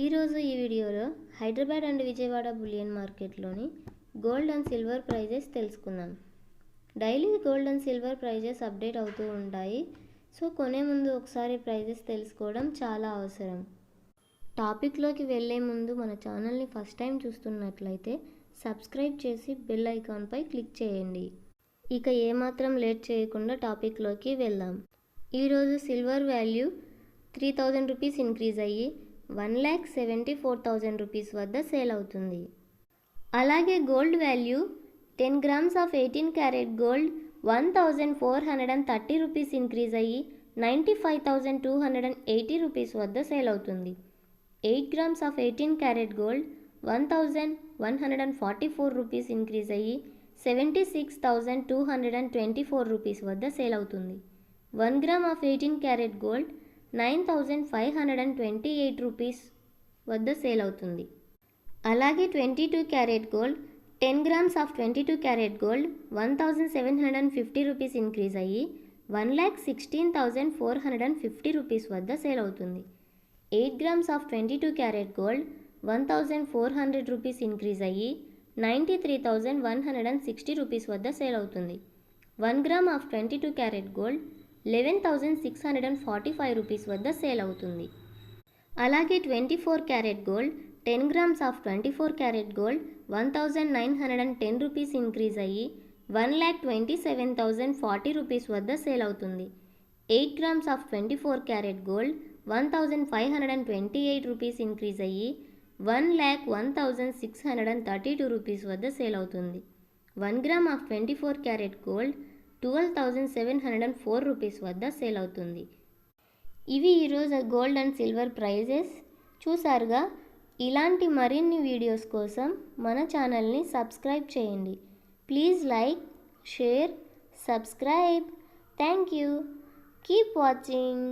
ఈరోజు ఈ వీడియోలో హైదరాబాద్ అండ్ విజయవాడ బులియన్ మార్కెట్లోని గోల్డ్ అండ్ సిల్వర్ ప్రైజెస్ తెలుసుకుందాం. Daily gold and silver prices update అవుతూ ఉంటాయి. సో కొనే ముందు ఒకసారి ప్రైజెస్ తెలుసుకోవడం చాలా అవసరం. టాపిక్లోకి వెళ్ళే ముందు మన ఛానల్ని ఫస్ట్ టైం చూస్తున్నట్లయితే సబ్స్క్రైబ్ చేసి బెల్ ఐకాన్పై క్లిక్ చేయండి. ఇక ఏమాత్రం లేట్ చేయకుండా టాపిక్లోకి వెళ్దాం. ఈరోజు సిల్వర్ వాల్యూ 3000 రూపీస్ ఇంక్రీజ్ అయ్యి 1,74,000 రూపీస్ వద్ద సేల్ అవుతుంది. అలాగే gold value 10 grams of 18 carat gold 1,430 rupees increase అయ్యి 95,280 రూపీస్ వద్ద సేల్ అవుతుంది. 8 grams of 18 carat gold 1,144 rupees increase అయ్యి 76,224 రూపీస్ వద్ద సేల్ అవుతుంది. 1 gram of 18 carat gold 9,528 rupees వద్ద సేల్ అవుతుంది. అలాగే 22 carat gold 10 grams of 22 carat gold 1,750 rupees increase అయ్యి 1,16,450 రూపీస్ వద్ద సేల్ అవుతుంది. 8 grams of 22 carat gold 1,400 rupees increase అయ్యి 93,160 రూపీస్ వద్ద సేల్ అవుతుంది. 1 gram of 22 carat gold 11,645 rupees వద్ద సేల్ అవుతుంది. అలాగే 24 carat gold 10 grams of 24 carat gold 1,910 rupees increase అయ్యి 1,27,040 రూపీస్ వద్ద సేల్ అవుతుంది. 8 grams of 24 carat gold 1,528 rupees increase అయ్యి 1,01,632 రూపీస్ వద్ద సేల్ అవుతుంది. 1 gram of 24 carat gold 12,704 rupees వద్ద సేల్ అవుతుంది. ఇవి ఈరోజు గోల్డ్ అండ్ సిల్వర్ ప్రైజెస్ చూసారుగా. ఇలాంటి మరిన్ని వీడియోస్ కోసం మన ఛానల్ని సబ్స్క్రైబ్ చేయండి. Please like, share, subscribe. Thank you. Keep watching.